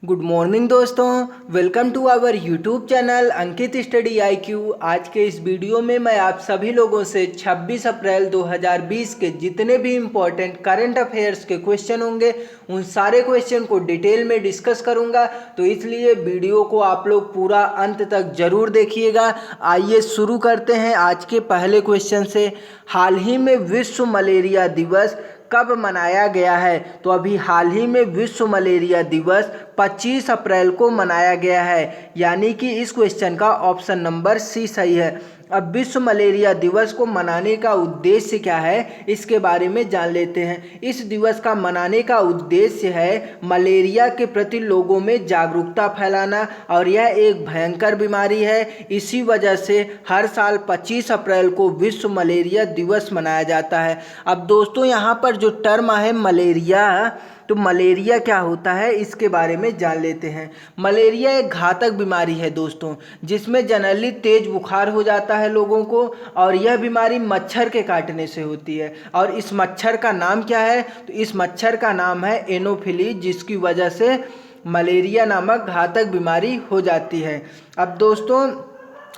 Good morning दोस्तों, welcome to our YouTube channel Ankit study IQ। आज के इस वीडियो में मैं आप सभी लोगों से 26 अप्रैल 2020 के जितने भी इम्पोर्टेंट करंट अफेयर्स के क्वेश्चन होंगे उन सारे क्वेश्चन को डिटेल में डिस्कस करूंगा, तो इसलिए वीडियो को आप लोग पूरा अंत तक जरूर देखिएगा। आइए शुरू करते हैं आज के पहले क्वेश्चन से। हाल ही में विश्व मलेरिया दिवस कब मनाया गया है? तो अभी हाल ही में विश्व मलेरिया दिवस 25 अप्रैल को मनाया गया है, यानी कि इस क्वेश्चन का ऑप्शन नंबर सी सही है। अब विश्व मलेरिया दिवस को मनाने का उद्देश्य क्या है, इसके बारे में जान लेते हैं। इस दिवस का मनाने का उद्देश्य है मलेरिया के प्रति लोगों में जागरूकता फैलाना, और यह एक भयंकर बीमारी है। इसी वजह से हर साल 25 अप्रैल को विश्व मलेरिया दिवस मनाया जाता है। अब दोस्तों यहाँ पर जो टर्म है मलेरिया, तो मलेरिया क्या होता है इसके बारे में जान लेते हैं। मलेरिया एक घातक बीमारी है दोस्तों, जिसमें जनरली तेज बुखार हो जाता है लोगों को, और यह बीमारी मच्छर के काटने से होती है। और इस मच्छर का नाम क्या है? तो इस मच्छर का नाम है एनोफिलीज, जिसकी वजह से मलेरिया नामक घातक बीमारी हो जाती है। अब दोस्तों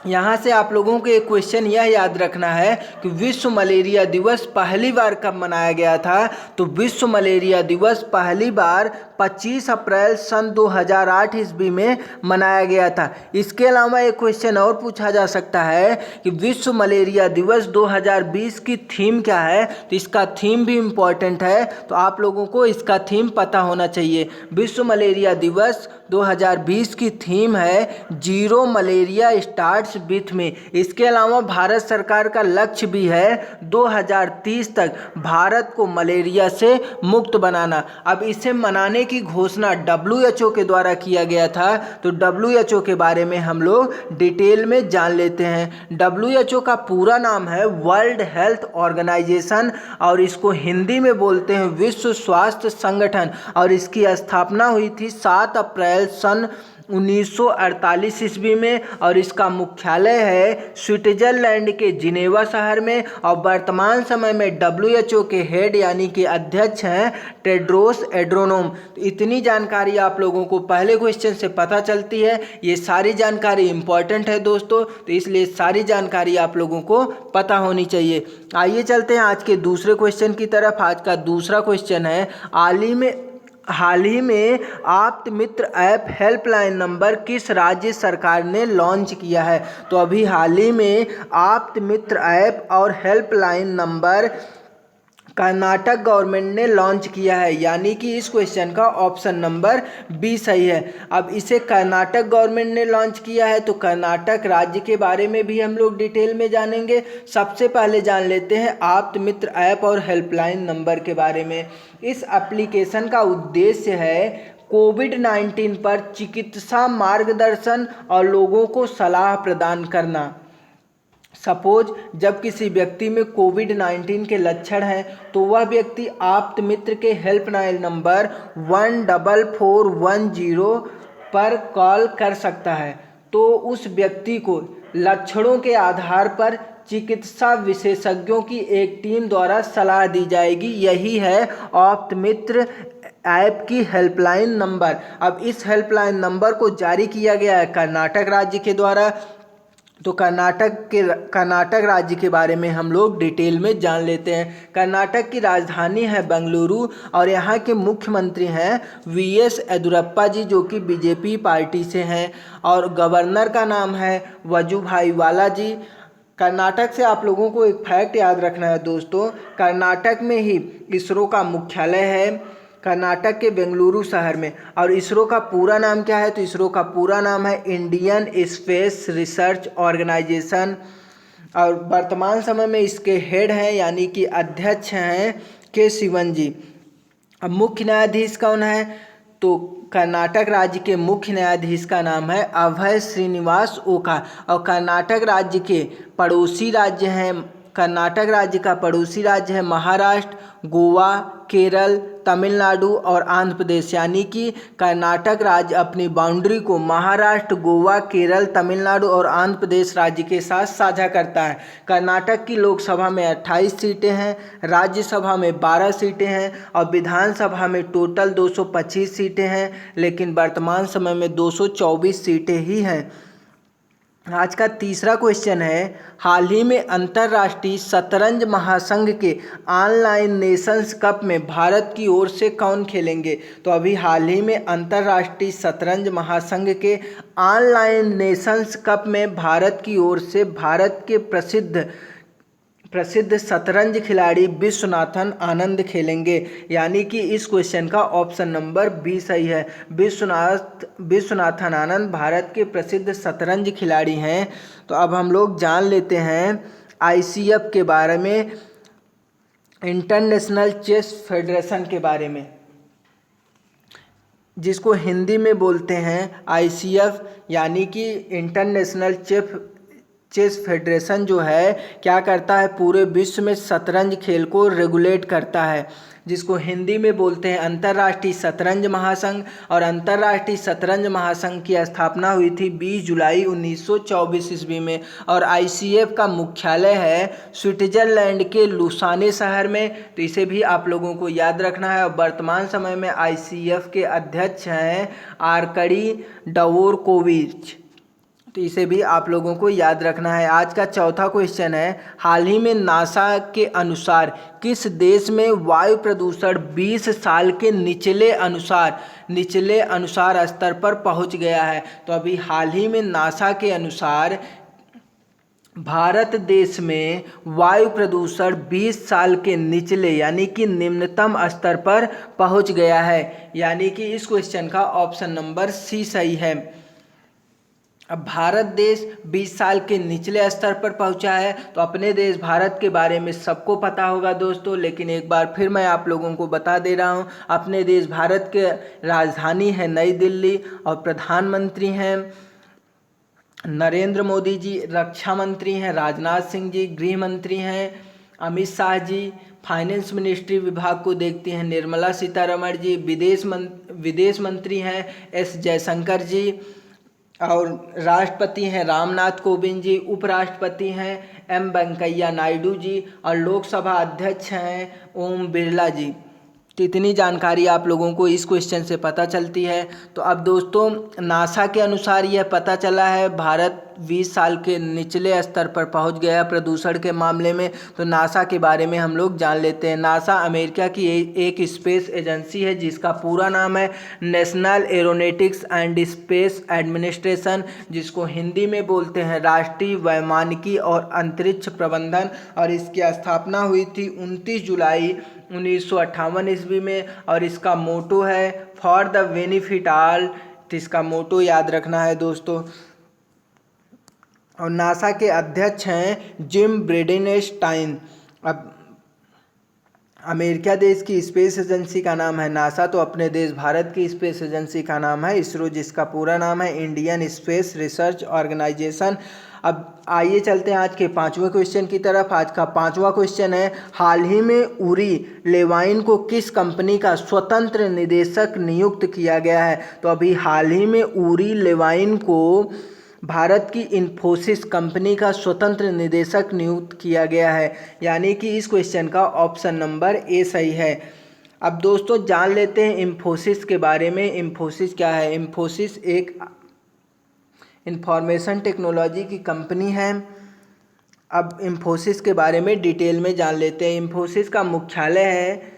यहाँ से आप लोगों को एक क्वेश्चन यह याद रखना है कि विश्व मलेरिया दिवस पहली बार कब मनाया गया था? तो विश्व मलेरिया दिवस पहली बार 25 अप्रैल सन 2008 ईस्वी में मनाया गया था। इसके अलावा एक क्वेश्चन और पूछा जा सकता है कि विश्व मलेरिया दिवस 2020 की थीम क्या है? तो इसका थीम भी इम्पॉर्टेंट है, तो आप लोगों को इसका थीम पता होना चाहिए। विश्व मलेरिया दिवस 2020 की थीम है zero malaria starts with me. इसके अलावा भारत सरकार का लक्ष्य भी है 2030 तक भारत को मलेरिया से मुक्त बनाना। अब इसे मनाने की घोषणा WHO के द्वारा किया गया था, तो WHO के बारे में हम लोग डिटेल में जान लेते हैं। WHO का पूरा नाम है वर्ल्ड हेल्थ ऑर्गेनाइजेशन, और इसको हिंदी में बोलते हैं विश्व स्वास्थ्य संगठन, और इसकी स्थापना हुई थी 7 अप्रैल सन 1948 ईस्वी में, और इसका मुख्यालय है स्विट्जरलैंड के जिनेवा शहर में। और वर्तमान समय में WHO के हेड यानी कि अध्यक्ष हैं टेड्रोस एड्रोनोम। तो इतनी जानकारी आप लोगों को पहले क्वेश्चन से पता चलती है। ये सारी जानकारी इंपॉर्टेंट है दोस्तों, तो इसलिए सारी जानकारी आप लोगों को पता होनी चाहिए। आइए चलते हैं आज के दूसरे क्वेश्चन की तरफ। आज का दूसरा क्वेश्चन है हाल ही में आप्त मित्र ऐप हेल्पलाइन नंबर किस राज्य सरकार ने लॉन्च किया है? तो अभी हाल ही में आप्त मित्र ऐप और हेल्पलाइन नंबर कर्नाटक गवर्नमेंट ने लॉन्च किया है, यानी कि इस क्वेश्चन का ऑप्शन नंबर बी सही है। अब इसे कर्नाटक गवर्नमेंट ने लॉन्च किया है, तो कर्नाटक राज्य के बारे में भी हम लोग डिटेल में जानेंगे। सबसे पहले जान लेते हैं आप्त मित्र ऐप और हेल्पलाइन नंबर के बारे में। इस एप्लीकेशन का उद्देश्य है कोविड-19 पर चिकित्सा मार्गदर्शन और लोगों को सलाह प्रदान करना। सपोज जब किसी व्यक्ति में कोविड-19 के लक्षण हैं, तो वह व्यक्ति आप्त मित्र के हेल्पलाइन नंबर 14410 पर कॉल कर सकता है। तो उस व्यक्ति को लक्षणों के आधार पर चिकित्सा विशेषज्ञों की एक टीम द्वारा सलाह दी जाएगी। यही है आप्त मित्र ऐप की हेल्पलाइन नंबर। अब इस हेल्पलाइन नंबर को जारी किया गया है कर्नाटक राज्य के द्वारा। तो कर्नाटक राज्य के बारे में हम लोग डिटेल में जान लेते हैं। कर्नाटक की राजधानी है बेंगलुरु, और यहाँ के मुख्यमंत्री हैं VS येदियुरप्पा जी, जो कि BJP पार्टी से हैं, और गवर्नर का नाम है वजुभाई वाला जी। कर्नाटक से आप लोगों को एक फैक्ट याद रखना है दोस्तों, कर्नाटक में ही इसरो का मुख्यालय है, कर्नाटक के बेंगलुरु शहर में। और इसरो का पूरा नाम क्या है? तो इसरो का पूरा नाम है इंडियन स्पेस रिसर्च ऑर्गेनाइजेशन, और वर्तमान समय में इसके हेड हैं यानी कि अध्यक्ष हैं के शिवन जी। अब मुख्य न्यायाधीश कौन है? तो कर्नाटक राज्य के मुख्य न्यायाधीश का नाम है अभय श्रीनिवास ओका, और कर्नाटक राज्य के पड़ोसी राज्य हैं कर्नाटक राज्य का पड़ोसी राज्य है महाराष्ट्र, गोवा, केरल, तमिलनाडु और आंध्र प्रदेश। यानी कि कर्नाटक राज्य अपनी बाउंड्री को महाराष्ट्र, गोवा, केरल, तमिलनाडु और आंध्र प्रदेश राज्य के साथ साझा करता है। कर्नाटक की लोकसभा में 28 सीटें हैं, राज्यसभा में 12 सीटें हैं और विधानसभा में टोटल 225 सीटें हैं, लेकिन वर्तमान समय में 224 सीटें ही हैं। आज का तीसरा क्वेश्चन है, हाल ही में अंतर्राष्ट्रीय शतरंज महासंघ के ऑनलाइन नेशंस कप में भारत की ओर से कौन खेलेंगे? तो अभी हाल ही में अंतर्राष्ट्रीय शतरंज महासंघ के ऑनलाइन नेशंस कप में भारत की ओर से भारत के प्रसिद्ध शतरंज खिलाड़ी विश्वनाथन आनंद खेलेंगे। यानी कि इस क्वेश्चन का ऑप्शन नंबर बी सही है। विश्वनाथन आनंद भारत के प्रसिद्ध शतरंज खिलाड़ी हैं। तो अब हम लोग जान लेते हैं ICF के बारे में, इंटरनेशनल चेस फेडरेशन के बारे में, जिसको हिंदी में बोलते हैं ICF, यानी कि इंटरनेशनल चेस फेडरेशन जो है क्या करता है, पूरे विश्व में शतरंज खेल को रेगुलेट करता है, जिसको हिंदी में बोलते हैं अंतर्राष्ट्रीय शतरंज महासंघ। और अंतर्राष्ट्रीय शतरंज महासंघ की स्थापना हुई थी 20 जुलाई 1924 ईस्वी में। और ICF का मुख्यालय है स्विट्जरलैंड के लुसाने शहर में। तो इसे भी आप लोगों को याद रखना है। और वर्तमान समय में ICF के अध्यक्ष हैं आर्कडी डवोरकोविच। तो इसे भी आप लोगों को याद रखना है। आज का चौथा क्वेश्चन है, हाल ही में नासा के अनुसार किस देश में वायु प्रदूषण 20 साल के निचले अनुसार स्तर पर पहुंच गया है? तो अभी हाल ही में नासा के अनुसार भारत देश में वायु प्रदूषण 20 साल के निचले यानी कि निम्नतम स्तर पर पहुंच गया है। यानी कि इस क्वेश्चन का ऑप्शन नंबर सी सही है। अब भारत देश 20 साल के निचले स्तर पर पहुंचा है। तो अपने देश भारत के बारे में सबको पता होगा दोस्तों, लेकिन एक बार फिर मैं आप लोगों को बता दे रहा हूं। अपने देश भारत के राजधानी है नई दिल्ली और प्रधानमंत्री हैं नरेंद्र मोदी जी, रक्षा मंत्री हैं राजनाथ सिंह जी, गृह मंत्री हैं अमित शाह जी, फाइनेंस मिनिस्ट्री विभाग को देखती हैं निर्मला सीतारमण जी, विदेश मंत्री हैं एस जयशंकर जी, और राष्ट्रपति हैं रामनाथ कोविंद जी, उपराष्ट्रपति हैं एम वेंकैया नायडू जी और लोकसभा अध्यक्ष हैं ओम बिरला जी। तो इतनी जानकारी आप लोगों को इस क्वेश्चन से पता चलती है। तो अब दोस्तों नासा के अनुसार यह पता चला है भारत 20 साल के निचले स्तर पर पहुंच गया प्रदूषण के मामले में। तो नासा के बारे में हम लोग जान लेते हैं। नासा अमेरिका की एक स्पेस एजेंसी है जिसका पूरा नाम है national aeronautics and space administration, जिसको हिंदी में बोलते हैं राष्ट्रीय वैमानिकी और अंतरिक्ष प्रबंधन। और इसकी स्थापना हुई थी 29 जुलाई 1958 ईस्वी में। और इसका मोटो है फॉर द बेनिफिट ऑल। तो इसका मोटो याद रखना है दोस्तों। और नासा के अध्यक्ष हैं जिम ब्रेडेनस्टाइन। अब अमेरिका देश की स्पेस एजेंसी का नाम है नासा, तो अपने देश भारत की स्पेस एजेंसी का नाम है इसरो, जिसका पूरा नाम है इंडियन स्पेस रिसर्च ऑर्गेनाइजेशन। अब आइए चलते हैं आज के 5वें क्वेश्चन की तरफ। आज का 5वां क्वेश्चन है, हाल ही में उरी लेवाइन को किस कंपनी का स्वतंत्र निदेशक नियुक्त किया गया है? तो अभी हाल ही में उरी लेवाइन को भारत की इन्फोसिस कंपनी का स्वतंत्र निदेशक नियुक्त किया गया है। यानी कि इस क्वेश्चन का ऑप्शन नंबर ए सही है। अब दोस्तों जान लेते हैं इन्फोसिस के बारे में। इन्फोसिस क्या है? इन्फोसिस एक इंफॉर्मेशन टेक्नोलॉजी की कंपनी है। अब इन्फोसिस के बारे में डिटेल में जान लेते हैं। इन्फोसिस का मुख्यालय है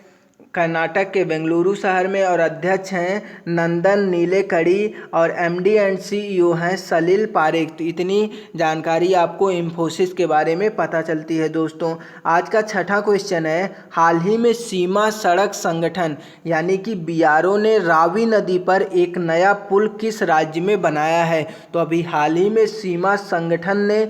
कर्नाटक के बेंगलुरु शहर में और अध्यक्ष हैं नंदन नीलेकणी और MD एंड CEO हैं सलिल पारेख। तो इतनी जानकारी आपको इन्फोसिस के बारे में पता चलती है दोस्तों। आज का 6ठा क्वेश्चन है, हाल ही में सीमा सड़क संगठन यानी कि BRO ने रावी नदी पर एक नया पुल किस राज्य में बनाया है? तो अभी हाल ही में सीमा संगठन ने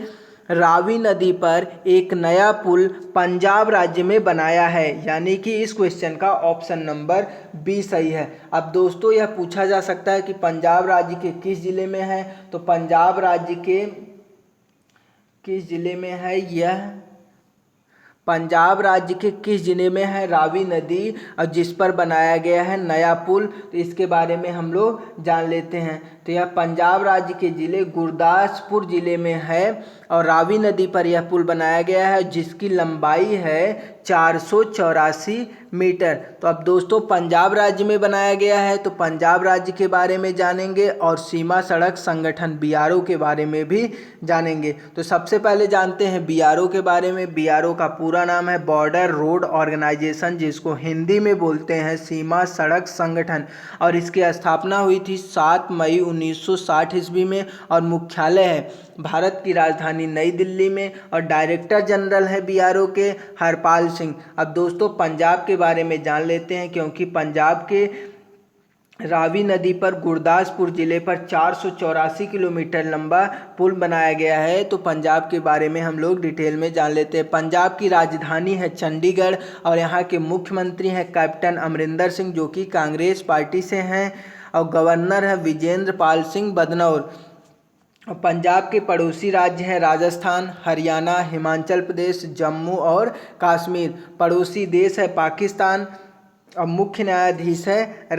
रावी नदी पर एक नया पुल पंजाब राज्य में बनाया है। यानी कि इस क्वेश्चन का ऑप्शन नंबर बी सही है। अब दोस्तों यह पूछा जा सकता है कि पंजाब राज्य के किस जिले में है? तो पंजाब राज्य के किस जिले में है? यह पंजाब राज्य के किस जिले में है रावी नदी और जिस पर बनाया गया है नया पुल? तो इसके बारे में हम लोग जान लेते हैं। तो यह पंजाब राज्य के जिले गुरदासपुर जिले में है और रावी नदी पर यह पुल बनाया गया है जिसकी लंबाई है 484 मीटर। तो अब दोस्तों पंजाब राज्य में बनाया गया है तो पंजाब राज्य के बारे में जानेंगे और सीमा सड़क संगठन BRO के बारे में भी जानेंगे। तो सबसे पहले जानते हैं BRO के बारे में। BRO का पूरा नाम है बॉर्डर रोड ऑर्गेनाइजेशन, जिसको हिंदी में बोलते हैं सीमा सड़क संगठन, और इसकी स्थापना हुई थी 7 मई 1960 ईस्वी में और मुख्यालय है भारत की राजधानी नई दिल्ली में और डायरेक्टर जनरल है BRO के हरपाल सिंह। अब दोस्तों पंजाब के बारे में जान लेते हैं, क्योंकि पंजाब के रावी नदी पर गुरदासपुर जिले पर 484 किलोमीटर लंबा पुल बनाया गया है। तो पंजाब के बारे में हम लोग डिटेल में जान लेते हैं। पंजाब की राजधानी है चंडीगढ़ और यहाँ के मुख्यमंत्री हैं कैप्टन अमरिंदर सिंह, जो कि कांग्रेस पार्टी से हैं, और गवर्नर है विजेंद्र पाल सिंह बदनौर। पंजाब के पड़ोसी राज्य हैं राजस्थान, हरियाणा, हिमाचल प्रदेश, जम्मू और कश्मीर। पड़ोसी देश है पाकिस्तान और मुख्य न्यायाधीश है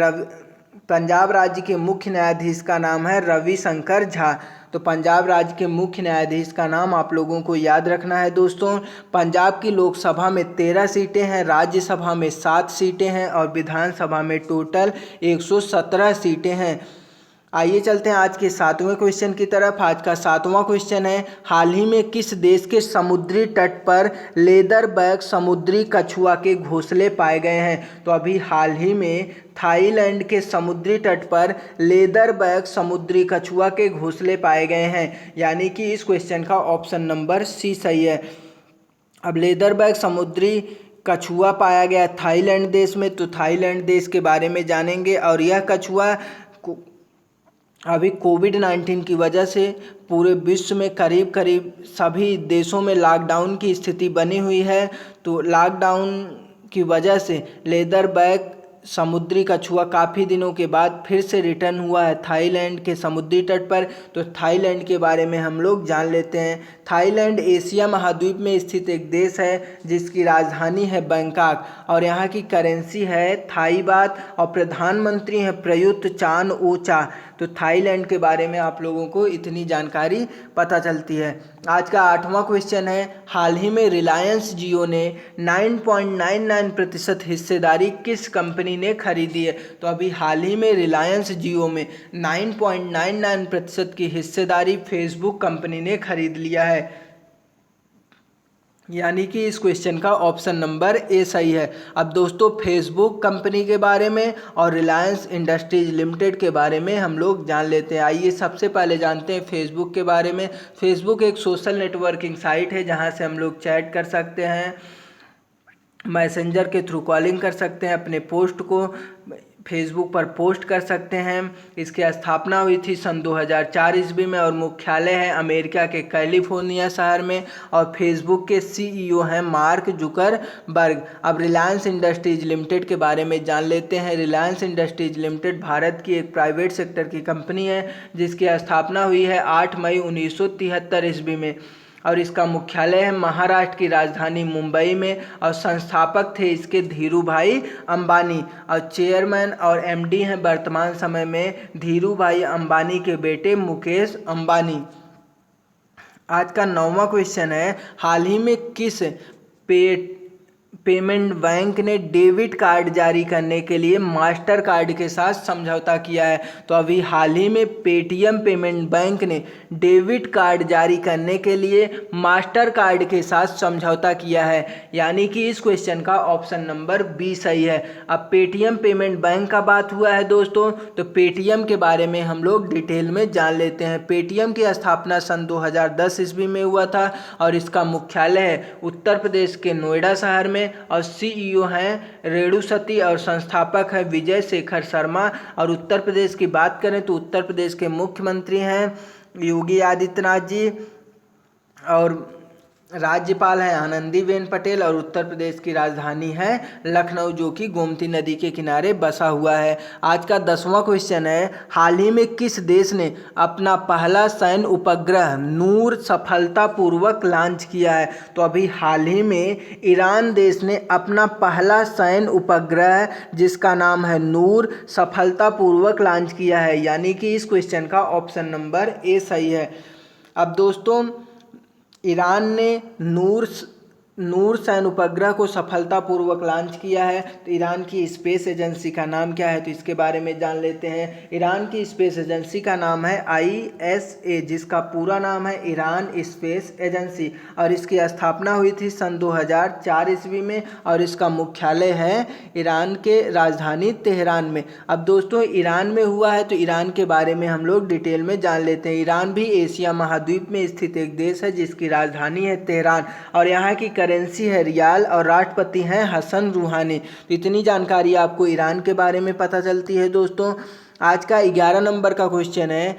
पंजाब राज्य के मुख्य न्यायाधीश का नाम है रविशंकर झा। तो पंजाब राज्य के मुख्य न्यायाधीश का नाम आप लोगों को याद रखना है दोस्तों। पंजाब की लोकसभा में 13 सीटें हैं, राज्यसभा में 7 सीटें हैं और विधानसभा में टोटल 117 सीटें हैं। आइए चलते हैं आज के 7वें क्वेश्चन की तरफ। आज का 7वां क्वेश्चन है, हाल ही में किस देश के समुद्री तट पर लेदरबैक समुद्री कछुआ के घोंसले पाए गए हैं? तो अभी हाल ही में थाईलैंड के समुद्री तट पर लेदरबैक समुद्री कछुआ के घोंसले पाए गए हैं, यानी कि इस क्वेश्चन का ऑप्शन नंबर सी सही है। अब लेदरबैक समुद्री कछुआ पाया गया थाईलैंड देश में, तो थाईलैंड देश के बारे में जानेंगे। और यह कछुआ अभी कोविड-19 की वजह से पूरे विश्व में करीब करीब सभी देशों में लॉकडाउन की स्थिति बनी हुई है। तो लॉकडाउन की वजह से लेदरबैक समुद्री कछुआ काफ़ी दिनों के बाद फिर से रिटर्न हुआ है थाईलैंड के समुद्री तट पर। तो थाईलैंड के बारे में हम लोग जान लेते हैं। थाईलैंड एशिया महाद्वीप में स्थित एक देश है जिसकी राजधानी है बैंकॉक और यहाँ की करेंसी है थाई बात और प्रधानमंत्री हैं प्रयुक्त चान ओ चा। तो थाईलैंड के बारे में आप लोगों को इतनी जानकारी पता चलती है। आज का 8वां क्वेश्चन है, हाल ही में रिलायंस जियो ने 9.99% हिस्सेदारी किस कंपनी ने खरीदी है? तो अभी हाल ही में रिलायंस जियो में 9.99% की हिस्सेदारी फेसबुक कंपनी ने खरीद लिया है, यानी कि इस क्वेश्चन का ऑप्शन नंबर ए सही है। अब दोस्तों फेसबुक कंपनी के बारे में और रिलायंस इंडस्ट्रीज लिमिटेड के बारे में हम लोग जान लेते हैं। आइए सबसे पहले जानते हैं फेसबुक के बारे में। फेसबुक एक सोशल नेटवर्किंग साइट है जहां से हम लोग चैट कर सकते हैं, मैसेंजर के थ्रू कॉलिंग कर सकते हैं, अपने पोस्ट को फेसबुक पर पोस्ट कर सकते हैं। इसकी स्थापना हुई थी सन 2004 ईस्वी में और मुख्यालय है अमेरिका के कैलिफोर्निया शहर में और फेसबुक के CEO हैं मार्क जुकरबर्ग। अब रिलायंस इंडस्ट्रीज लिमिटेड के बारे में जान लेते हैं। रिलायंस इंडस्ट्रीज लिमिटेड भारत की एक प्राइवेट सेक्टर की कंपनी है जिसकी स्थापना हुई है 8 मई 1973 ईस्वी में और इसका मुख्यालय है महाराष्ट्र की राजधानी मुंबई में और संस्थापक थे इसके धीरू भाई अंबानी और चेयरमैन और MD हैं वर्तमान समय में धीरू भाई अंबानी के बेटे मुकेश अंबानी। आज का 9वां क्वेश्चन है, हाल ही में किस पेमेंट बैंक ने डेबिट कार्ड जारी करने के लिए मास्टर कार्ड के साथ समझौता किया है? तो अभी हाल ही में पेटीएम पेमेंट बैंक ने डेबिट कार्ड जारी करने के लिए मास्टर कार्ड के साथ समझौता किया है, यानी कि इस क्वेश्चन का ऑप्शन नंबर बी सही है। अब पेटीएम पेमेंट बैंक का बात हुआ है दोस्तों, तो पेटीएम के बारे में हम लोग डिटेल में जान लेते हैं। पेटीएम की स्थापना सन 2010 ईस्वी में हुआ था और इसका मुख्यालय है उत्तर प्रदेश के नोएडा शहर में और CEO हैं रेणु सती और संस्थापक है विजय शेखर शर्मा। और उत्तर प्रदेश की बात करें तो उत्तर प्रदेश के मुख्यमंत्री हैं योगी आदित्यनाथ जी और राज्यपाल हैं आनंदीबेन पटेल और उत्तर प्रदेश की राजधानी है लखनऊ, जो कि गोमती नदी के किनारे बसा हुआ है। आज का 10वां क्वेश्चन है, हाल ही में किस देश ने अपना पहला सैन्य उपग्रह नूर सफलतापूर्वक लॉन्च किया है? तो अभी हाल ही में ईरान देश ने अपना पहला सैन्य उपग्रह जिसका नाम है नूर सफलतापूर्वक लॉन्च किया है, यानी कि इस क्वेश्चन का ऑप्शन नंबर ए सही है। अब दोस्तों, ईरान ने नूर सैन्य उपग्रह को सफलतापूर्वक लॉन्च किया है। तो ईरान की स्पेस एजेंसी का नाम क्या है, तो इसके बारे में जान लेते हैं। ईरान की स्पेस एजेंसी का नाम है ISA, जिसका पूरा नाम है ईरान स्पेस एजेंसी, और इसकी स्थापना हुई थी सन 2004 ईस्वी में, और इसका मुख्यालय है ईरान के राजधानी तेहरान में। अब दोस्तों, ईरान में हुआ है तो ईरान के बारे में हम लोग डिटेल में जान लेते हैं। ईरान भी एशिया महाद्वीप में स्थित एक देश है जिसकी राजधानी है तेहरान, और यहाँ की करेंसी है रियाल, और राष्ट्रपति हैं हसन रूहानी। तो इतनी जानकारी आपको ईरान के बारे में पता चलती है। दोस्तों, आज का 11 नंबर का क्वेश्चन है,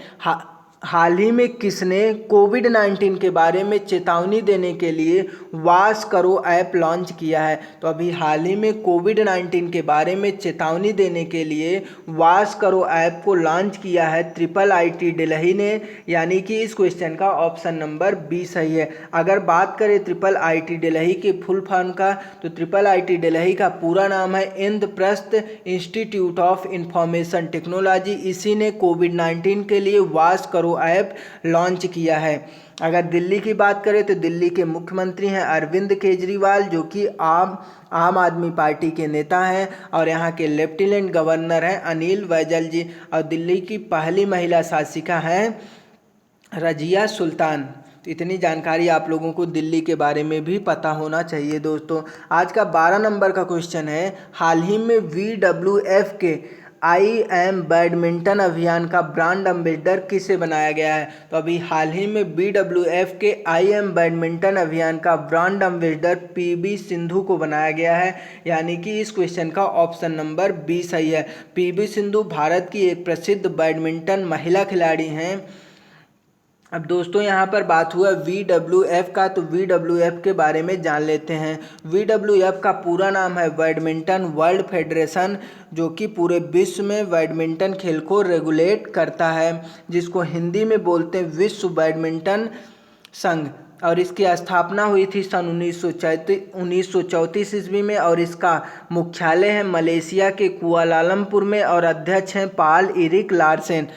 हाल ही में किसने कोविड-19 के बारे में चेतावनी देने के लिए वाश करो ऐप लॉन्च किया है? तो अभी हाल ही में कोविड-19 के बारे में चेतावनी देने के लिए वाश करो ऐप को लॉन्च किया है IIT दिल्ली ने, यानी कि इस क्वेश्चन का ऑप्शन नंबर बी सही है। अगर बात करें IIT दिल्ली के फुल फॉर्म का, तो IIT दिल्ली का पूरा नाम है Indraprastha institute of information technology. इसी ने कोविड-19 के लिए वाश करो ऐप लॉन्च किया है। अगर दिल्ली की बात करें तो दिल्ली के मुख्यमंत्री हैं अरविंद केजरीवाल, जो कि आम आदमी पार्टी के नेता हैं, और यहाँ के लेफ्टिनेंट गवर्नर हैं अनिल बैजल जी, और दिल्ली की पहली महिला शासिका हैं रजिया सुल्तान। तो इतनी जानकारी आप लोगों को दिल्ली के बारे में भी पता होना चाहिए। दोस्तों, आज का 12 नंबर का क्वेश्चन है, हाल ही में WWF के IM बैडमिंटन अभियान का ब्रांड एम्बेसडर किसे बनाया गया है? तो अभी हाल ही में WWF के IM बैडमिंटन अभियान का ब्रांड एम्बेसडर PV सिंधु को बनाया गया है, यानी कि इस क्वेश्चन का ऑप्शन नंबर बी सही है। PV सिंधु भारत की एक प्रसिद्ध बैडमिंटन महिला खिलाड़ी हैं। अब दोस्तों, यहाँ पर बात हुआ WWF का, तो WWF के बारे में जान लेते हैं। WWF का पूरा नाम है बैडमिंटन वर्ल्ड फेडरेशन, जो कि पूरे विश्व में बैडमिंटन खेल को रेगुलेट करता है, जिसको हिंदी में बोलते हैं विश्व बैडमिंटन संघ, और इसकी स्थापना हुई थी सन 1934 ईस्वी में, और इसका मुख्यालय है मलेशिया के कुआलालंपुर में, और अध्यक्ष हैं पॉल एरिक लार्सेन।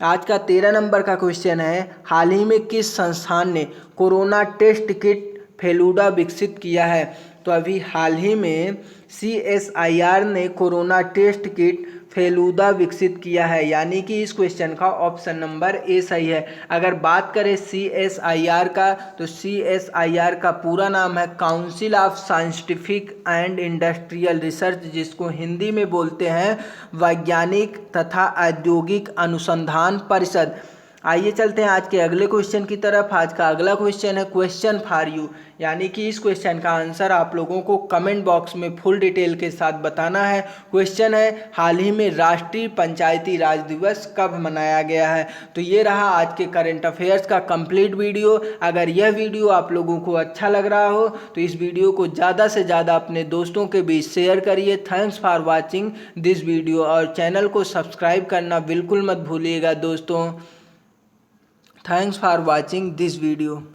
आज का 13 नंबर का क्वेश्चन है, हाल ही में किस संस्थान ने कोरोना टेस्ट किट फेलुडा विकसित किया है? तो अभी हाल ही में CSIR ने कोरोना टेस्ट किट फेलुदा विकसित किया है, यानी कि इस क्वेश्चन का ऑप्शन नंबर ए सही है। अगर बात करें CSIR का, तो CSIR का पूरा नाम है council of scientific and industrial research, जिसको हिंदी में बोलते हैं वैज्ञानिक तथा औद्योगिक अनुसंधान परिषद। आइए चलते हैं आज के अगले क्वेश्चन की तरफ। आज का अगला क्वेश्चन है क्वेश्चन फॉर यू, यानी कि इस क्वेश्चन का आंसर आप लोगों को कमेंट बॉक्स में फुल डिटेल के साथ बताना है। क्वेश्चन है, हाल ही में राष्ट्रीय पंचायती राज दिवस कब मनाया गया है? तो ये रहा आज के करंट अफेयर्स का कंप्लीट वीडियो। अगर यह वीडियो आप लोगों को अच्छा लग रहा हो तो इस वीडियो को ज़्यादा से ज़्यादा अपने दोस्तों के बीच शेयर करिए। Thanks for watching this video, और चैनल को सब्सक्राइब करना बिल्कुल मत भूलिएगा दोस्तों। Thanks for watching this video.